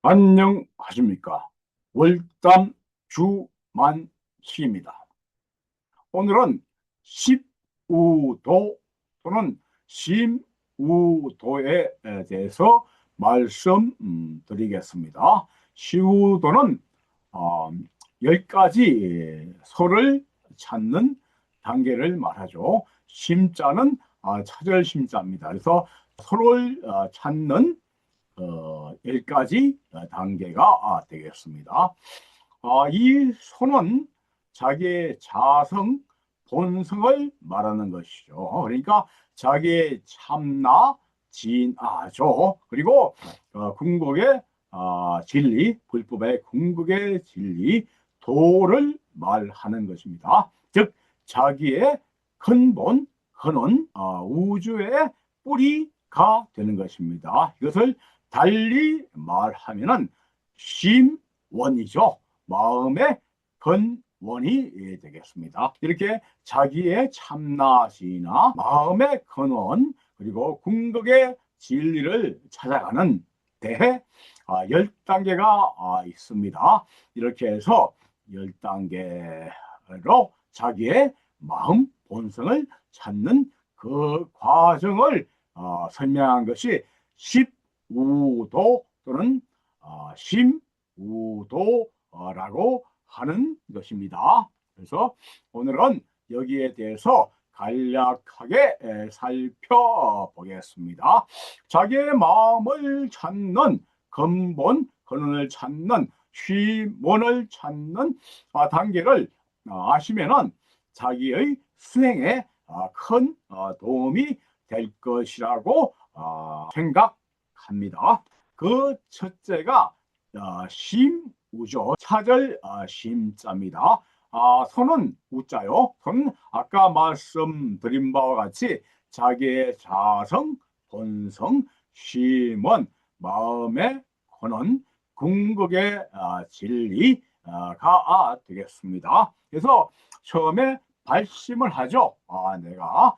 안녕하십니까. 월담 주만식입니다. 오늘은 십우도 또는 심우도에 대해서 말씀드리겠습니다. 시우도는 어, 10가지 소를 찾는 단계를 말하죠. 심자는 차절 심자입니다. 그래서 소를 찾는 10가지 단계가 되겠습니다. 이 소는 자기의 자성, 본성을 말하는 것이죠. 그러니까 자기의 참나, 진아죠. 그리고 궁극의 진리, 불법의 궁극의 진리, 도를 말하는 것입니다. 즉 자기의 근본, 근원, 우주의 뿌리가 되는 것입니다. 이것을 달리 말하면은 심원이죠. 마음의 근원이 되겠습니다. 이렇게 자기의 참나시나 마음의 근원 그리고 궁극의 진리를 찾아가는 대해 10단계가 있습니다. 이렇게 해서 10단계로 자기의 마음 본성을 찾는 그 과정을 설명한 것이 십우도 또는 심우도라고 하는 것입니다. 그래서 오늘은 여기에 대해서 간략하게 살펴보겠습니다. 자기의 마음을 찾는 근본, 근원을 찾는 쉼원을 찾는 단계를 아시면은 자기의 수행에 큰 도움이 될 것이라고 생각합니다. 그 첫째가 심우죠. 차절 심자입니다. 손은 우자요. 손은 아까 말씀드린 바와 같이 자기의 자성, 본성, 심원, 마음의 근원, 궁극의 진리가 되겠습니다. 그래서 처음에 발심을 하죠. 내가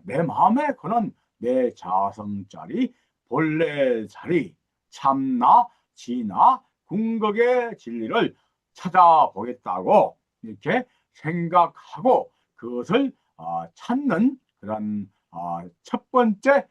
내 마음의 근원, 내 자성자리, 본래 자리, 참나, 진나, 궁극의 진리를 찾아보겠다고 이렇게 생각하고 그것을 찾는 그런 첫 번째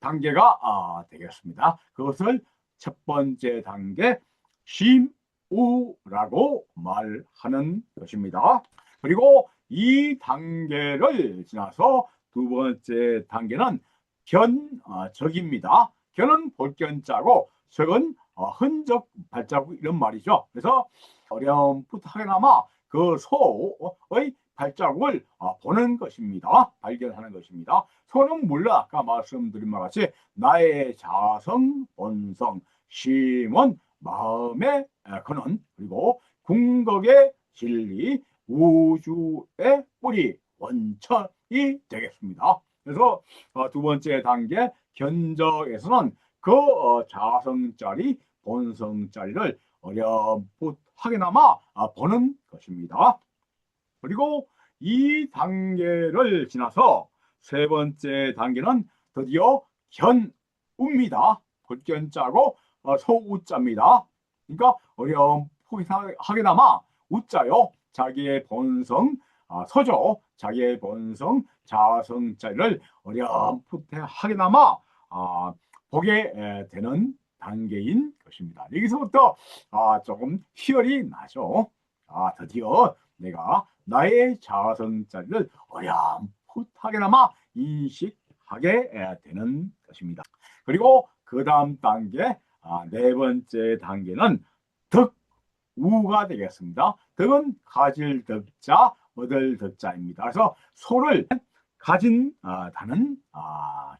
단계가 되겠습니다. 그것을 첫 번째 단계 심우라고 말하는 것입니다. 그리고 이 단계를 지나서 두 번째 단계는 견적입니다. 견은 볼견자고 적은 흔적, 발자국 이런 말이죠. 그래서 어렴풋하게나마 그 소의 발자국을 보는 것입니다. 발견하는 것입니다. 소는 물론 아까 말씀드린 바 같이 나의 자성, 본성, 심은 마음의 근원 그리고 궁극의 진리, 우주의 뿌리, 원천이 되겠습니다. 그래서 두 번째 단계 견적에서는 그 자성자리, 본성자리를 어렴풋하게나마 보는 것입니다. 그리고 이 단계를 지나서 세 번째 단계는 드디어 견우입니다. 볼견자고 소우자입니다. 그러니까 어렴풋하게나마 우자요. 자기의 본성 서죠. 자기의 본성 자성자리를 어렴풋하게나마 보게 되는 단계인 것입니다. 여기서부터 조금 희열이 나죠. 드디어 내가 나의 자성자리를 어렴풋하게나마 인식하게 되는 것입니다. 그리고 그 다음 단계, 네 번째 단계는 덕우가 되겠습니다. 덕은 가질 덕자, 얻을 덕자입니다. 그래서 소를 가진 다는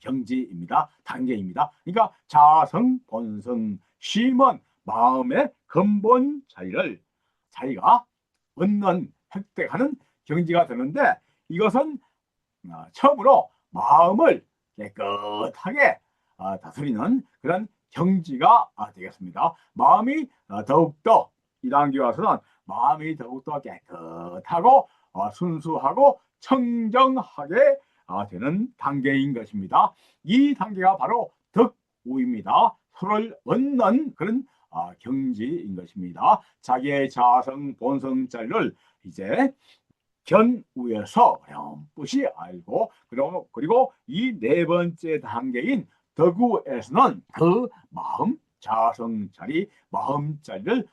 경지입니다. 단계입니다. 그러니까 자성, 본성, 심은 마음의 근본 자리가 얻는 획득하는 경지가 되는데 이것은 처음으로 마음을 깨끗하게 다스리는 그런 경지가 되겠습니다. 마음이 더욱더 이 단계 와서는 마음이 더욱더 깨끗하고 순수하고 청정하게 되는 단계인 것입니다. 이 단계가 바로 덕우입니다. 서로를 얻는 그런 경지인 것입니다. 자기의 자성 본성자리를 이제 견우에서 어렴풋이 알고, 그리고 이 네 번째 단계인 덕우에서는 그 마음 자성자리 마음자리를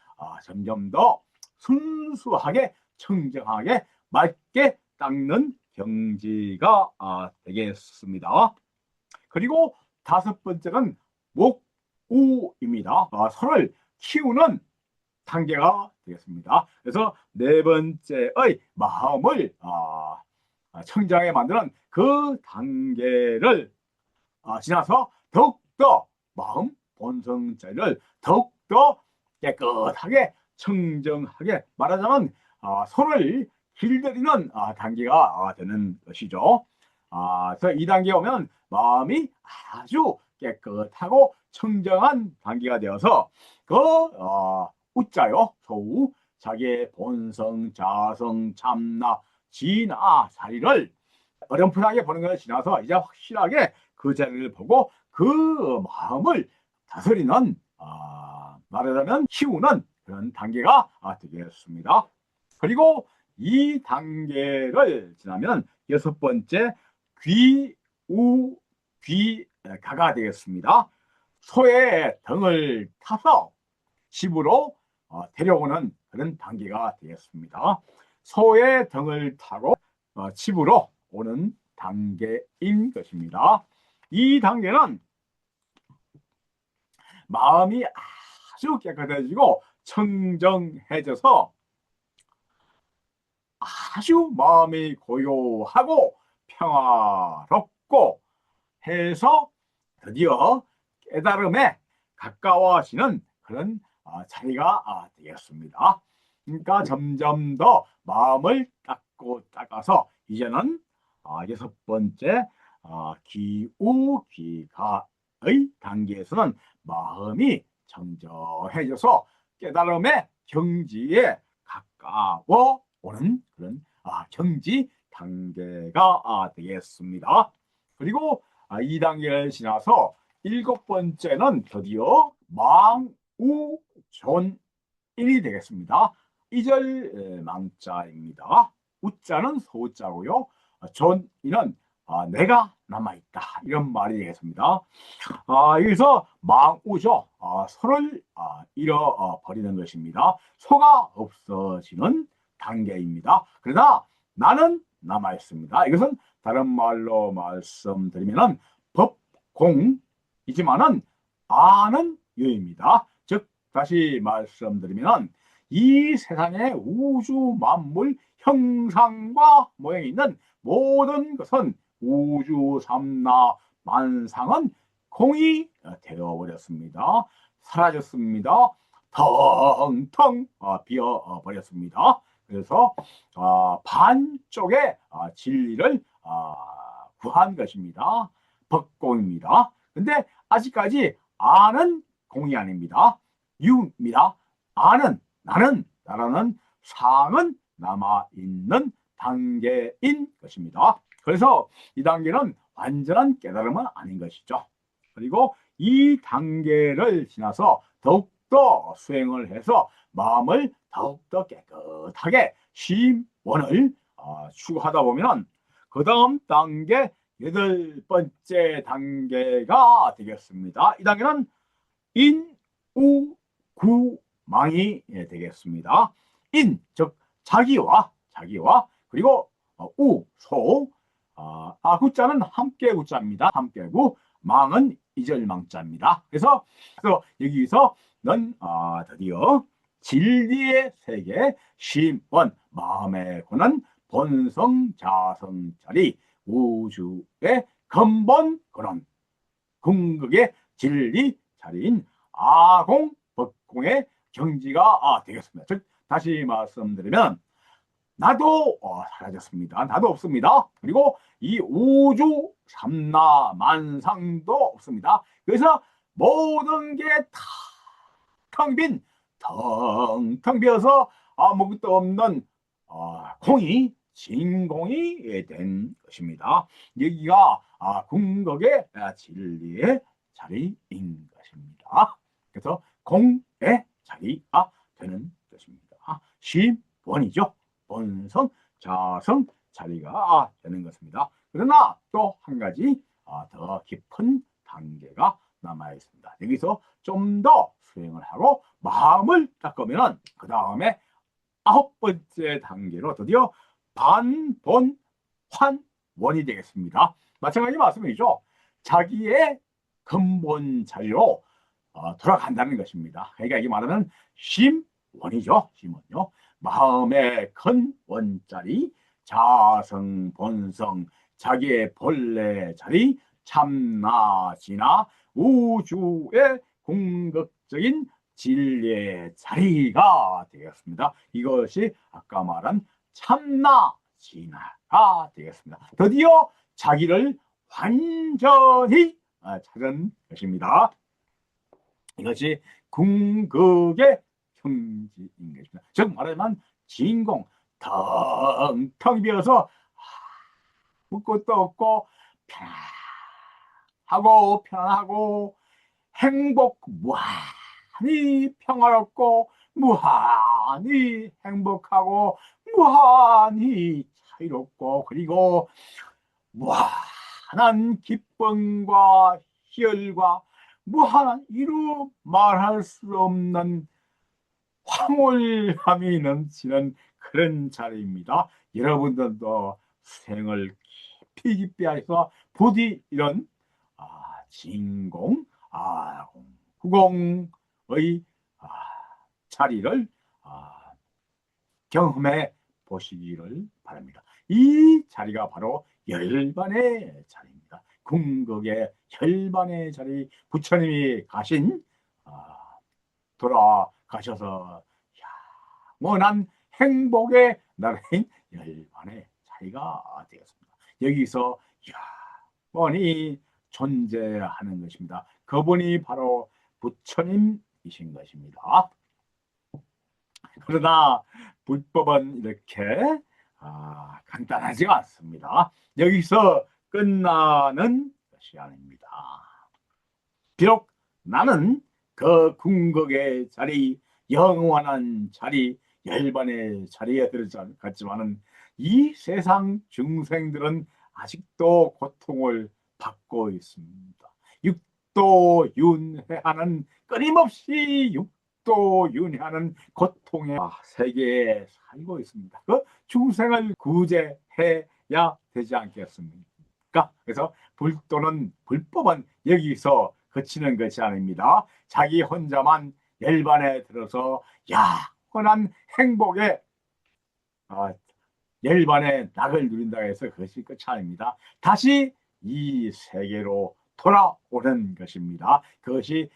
점점 더 순수하게 청정하게 맑게 닦는 경지가 되겠습니다. 그리고 다섯 번째는 목우입니다. 서로를 키우는 단계가 되겠습니다. 그래서 네 번째의 마음을 청정하게 만드는 그 단계를 지나서 더욱더 마음 본성자리를 더욱더 깨끗하게 청정하게, 말하자면 손을 길들이는 단계가 되는 것이죠. 그래서 이 단계에 오면 마음이 아주 깨끗하고 청정한 단계가 되어서 그 우자요, 소우, 자기의 본성, 자성, 참나, 진아 자리를 어렴풋하게 보는 것을 지나서 이제 확실하게 그 자리를 보고 그 마음을 다스리는, 말하자면 키우는 그런 단계가 되겠습니다. 그리고 이 단계를 지나면 여섯 번째 귀가가 되겠습니다. 소의 등을 타서 집으로 데려오는 그런 단계가 되겠습니다. 소의 등을 타고 집으로 오는 단계인 것입니다. 이 단계는 마음이 아주 깨끗해지고 청정해져서 아주 마음이 고요하고 평화롭고 해서 드디어 깨달음에 가까워지는 그런 자리가 되겠습니다. 그러니까 점점 더 마음을 닦아서 이제는 여섯 번째 기우기가의 단계에서는 마음이 청정해져서 깨달음의 경지에 가까워 오는 그런 경지 단계가 되겠습니다. 그리고 이 단계를 지나서 일곱 번째는 드디어 망우존인이 되겠습니다. 이절 망자입니다. 우자는 소자고요. 존이는 내가 남아있다, 이런 말이 되겠습니다. 여기서 망우죠. 소를 잃어버리는 것입니다. 소가 없어지는 단계입니다. 그러나 나는 남아있습니다. 이것은 다른 말로 말씀드리면 법공이지만은 아는 유입니다. 즉 다시 말씀드리면 이 세상의 우주 만물 형상과 모양이 있는 모든 것은 우주 삼나 만상은 공이 되어버렸습니다. 사라졌습니다. 텅텅 비어버렸습니다. 그래서 반쪽의 진리를 구한 것입니다. 법공입니다. 근데 아직까지 아는 공이 아닙니다. 유입니다. 아는, 나라는 상은 남아있는 단계인 것입니다. 그래서 이 단계는 완전한 깨달음은 아닌 것이죠. 그리고 이 단계를 지나서 더욱더 수행을 해서 마음을 더욱더 깨끗하게 심원을 추구하다 보면 그 다음 단계 여덟 번째 단계가 되겠습니다. 이 단계는 인우구망이 되겠습니다. 인, 즉 자기와 그리고 소, 구자는 함께 구자입니다. 함께구, 망은 이절망자입니다. 그래서 여기서 넌 드디어 진리의 세계 심원, 마음의 권한, 본성 자성자리, 우주의 근본 근원, 궁극의 진리 자리인 아공 법공의 경지가 되겠습니다. 즉 다시 말씀드리면 나도 사라졌습니다. 나도 없습니다. 그리고 이 우주 삼나 만상도 없습니다. 그래서 모든 게 다 텅 비어서 아무것도 없는 공이 진공이 된 것입니다. 여기가 궁극의 진리의 자리인 것입니다. 그래서 공의 자리가 되는 것입니다. 심원이죠. 본성, 자성 자리가 되는 것입니다. 그러나 또 한 가지 더 깊은 단계가 남아 있습니다. 여기서 좀 더 수행을 하고 마음을 닦으면 그 다음에 9번째 단계로 드디어 반본 환원이 되겠습니다. 마찬가지 말씀이죠. 자기의 근본 자리로 돌아간다는 것입니다. 그러니까 이게 말하면 심원이죠. 심원요. 마음의 근원자리, 자성, 본성, 자기의 본래 자리, 참나, 진나, 우주의 궁극적인 진리의 자리가 되겠습니다. 이것이 아까 말한 참나, 진화가 되겠습니다. 드디어 자기를 완전히 찾은 것입니다. 이것이 궁극의 형지인 것입니다. 즉 말하면 진공 텅텅 비어서 묻것도 없고 편하고 행복 무한히 평화롭고 무한히 행복하고 무한히 자유롭고 그리고 무한한 기쁨과 희열과 무한한 이루 말할 수 없는 황홀함이 넘치는 그런 자리입니다. 여러분들도 수행을 깊이 해서 부디 이런 진공, 후공의 자리를 경험해 보시기를 바랍니다. 이 자리가 바로 열반의 자리입니다. 궁극의 열반의 자리, 부처님이 가신 돌아가셔서 영원한 행복의 나라인 열반의 자리가 되었습니다. 여기서 영원히 존재하는 것입니다. 그분이 바로 부처님이신 것입니다. 그러나 불법은 이렇게 간단하지가 않습니다. 여기서 끝나는 것이 아닙니다. 비록 나는 그 궁극의 자리, 영원한 자리, 열반의 자리에 들어갔지만은 이 세상 중생들은 아직도 고통을 받고 있습니다. 육도윤회하는 끊임없이 육도윤회하는 고통의 세계에 살고 있습니다. 그 중생을 구제해야 되지 않겠습니까? 그래서 불법은 여기서 그치는 것이 아닙니다. 자기 혼자만 열반에 들어서 영원한 행복의 열반의 낙을 누린다 해서 그것이 끝이 아닙니다. 다시 이 세계로 돌아오는 것입니다. 그것이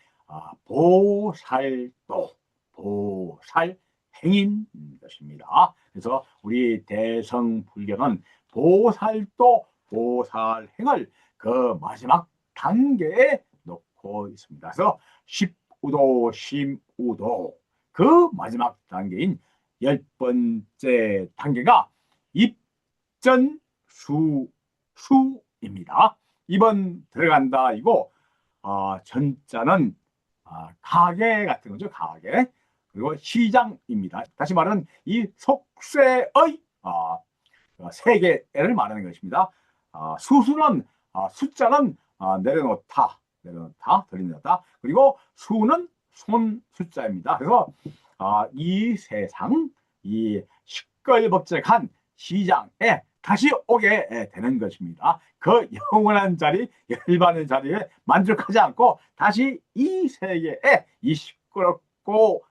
보살도, 보살행인 것입니다. 그래서 우리 대성불교는 보살도, 보살행을 그 마지막 단계에 놓고 있습니다. 그래서 십우도, 심우도 그 마지막 단계인 10번째 단계가 입전수입니다. 입은 들어간다 이고 전자는 가게 같은 거죠. 가게. 그리고 시장입니다. 다시 말하면 이 속세의 세계를 말하는 것입니다. 수수는 숫자는 내려놓다, 들이놓다. 그리고 수는 손 숫자입니다. 그래서 이 세상, 이 시끌벅적한 시장에 다시 오게 되는 것입니다. 그 영원한 자리, 열반의 자리에 만족하지 않고 다시 이 세계에, 이 시끄럽고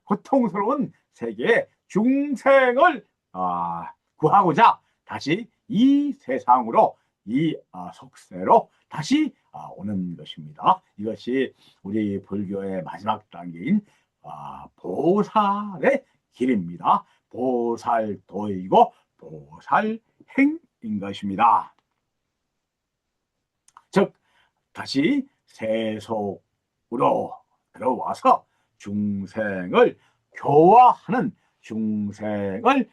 고통스러운 세계에 중생을 구하고자 다시 이 세상으로, 이 속세로 다시 오는 것입니다. 이것이 우리 불교의 마지막 단계인 보살의 길입니다. 보살도이고 보살행인 것입니다. 즉 다시 세속으로 들어와서 중생을 교화하는, 중생을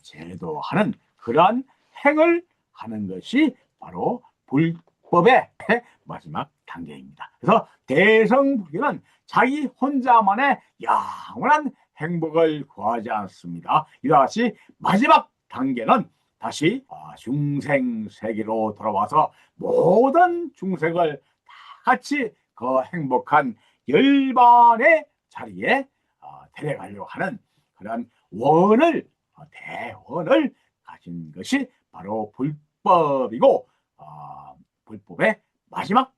제도하는 그러한 행을 하는 것이 바로 불법의 마지막 단계입니다. 그래서 대성불교는 자기 혼자만의 영원한 행복을 구하지 않습니다. 이와 같이 마지막 단계는 다시 중생 세계로 돌아와서 모든 중생을 다 같이 그 행복한 열반의 자리에 데려가려고 하는 그런 대원을 가진 것이 바로 불법이고, 불법의 마지막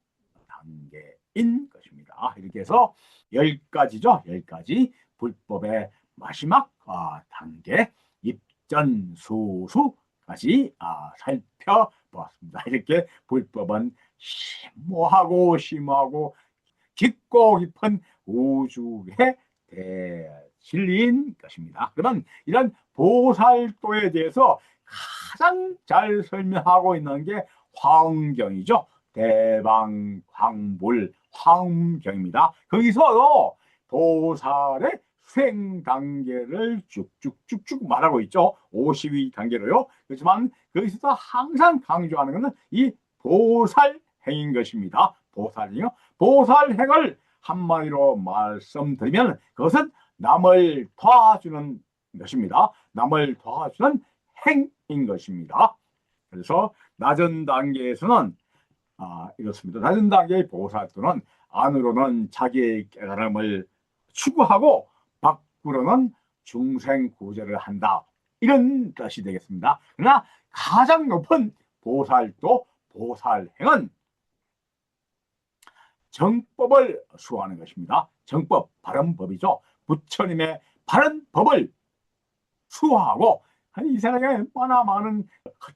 단계인 것입니다. 이렇게 해서 10가지죠. 10가지 불법의 마지막 단계 입전수수까지 살펴보았습니다. 이렇게 불법은 심오하고 심오하고 깊고 깊은 우주의 진리인 것입니다. 그러면 이런 보살도에 대해서 가장 잘 설명하고 있는 게 화엄경이죠. 대방광불 화엄경입니다. 거기서도 보살의 수행 단계를 쭉쭉쭉쭉 말하고 있죠. 52단계로요. 그렇지만 거기서도 항상 강조하는 것은 이 보살행인 것입니다. 보살이요. 보살행을 한마디로 말씀드리면 그것은 남을 도와주는 것입니다. 남을 도와주는 행인 것입니다. 그래서 낮은 단계에서는 이렇습니다. 낮은 단계의 보살도는 안으로는 자기의 깨달음을 추구하고 밖으로는 중생 구제를 한다. 이런 뜻이 되겠습니다. 그러나 가장 높은 보살도 보살행은 정법을 수호하는 것입니다. 정법, 바른 법이죠. 부처님의 바른 법을 수호하고, 이 세상에 얼마나 많은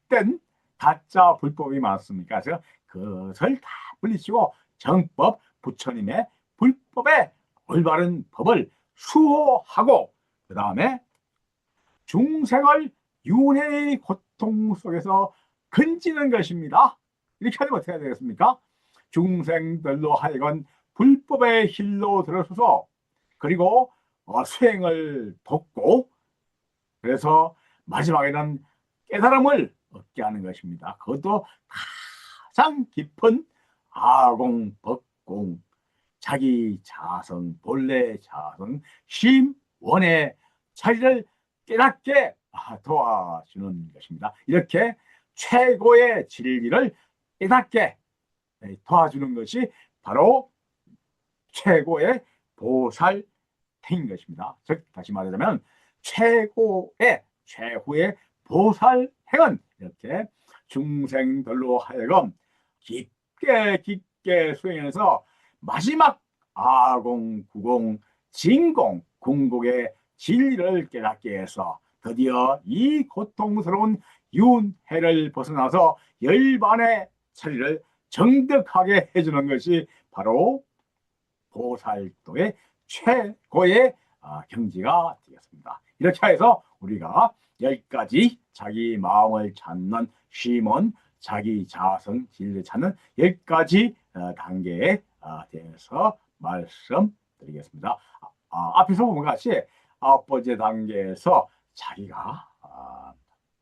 헛된 가짜 불법이 많습니까? 그래서 그것을 다 물리치고 정법, 부처님의 불법의 올바른 법을 수호하고, 그 다음에 중생을 윤회의 고통 속에서 건지는 것입니다. 이렇게 하면 어떻게 해야 되겠습니까? 중생들로 하여금 불법의 길로 들어서서 그리고 수행을 돕고, 그래서 마지막에는 깨달음을 얻게 하는 것입니다. 그것도 가장 깊은 아공, 법공, 자기 자성, 본래 자성, 심원의 자리를 깨닫게 도와주는 것입니다. 이렇게 최고의 진리를 깨닫게 도와주는 것이 바로 최고의 보살행인 것입니다. 즉 다시 말하자면 최후의 보살행은 이렇게 중생들로 하여금 깊게 수행해서 마지막 아공, 구공, 진공, 궁극의 진리를 깨닫게 해서 드디어 이 고통스러운 윤회를 벗어나서 열반의 자리를 정득하게 해주는 것이 바로 보살도의 최고의 경지가 되겠습니다. 이렇게 해서 우리가 10가지 자기 마음을 찾는 쉼은 자기 자성 진리를 찾는 10가지 단계에 대해서 말씀드리겠습니다. 앞에서 본 것 같이 9번째 단계에서 자기가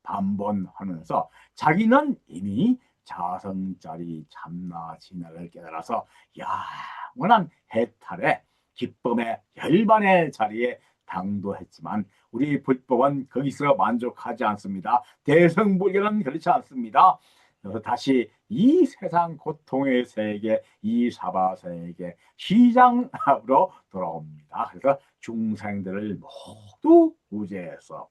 반번하면서 자기는 이미 자성자리 참나 진화를 깨달아서 영원한 해탈의 기쁨의 열반의 자리에 당도했지만 우리 불법은 거기서 만족하지 않습니다. 대성불교는 그렇지 않습니다. 그래서 다시 이 세상 고통의 세계, 이 사바세계 시장으로 돌아옵니다. 그래서 중생들을 모두 구제해서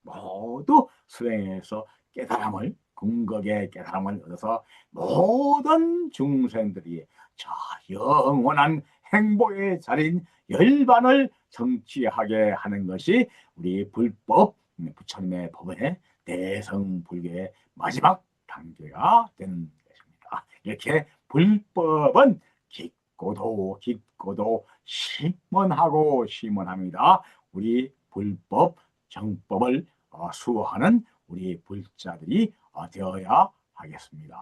모두 수행해서 깨달음을 궁극의 깨달음을 얻어서 모든 중생들이 저 영원한 행복의 자리인 열반을 성취하게 하는 것이 우리 불법 부처님의 법의 대성불교의 마지막 단계가 되는 것입니다. 이렇게 불법은 깊고도 심원하고 심원합니다. 우리 불법 정법을 수호하는 우리 불자들이 되어야 하겠습니다.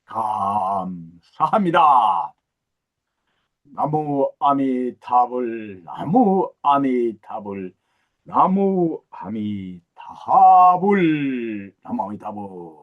감사합니다. 나무 아미타불, 나무 아미타불, 나무 아미타불, 나무 아미타불.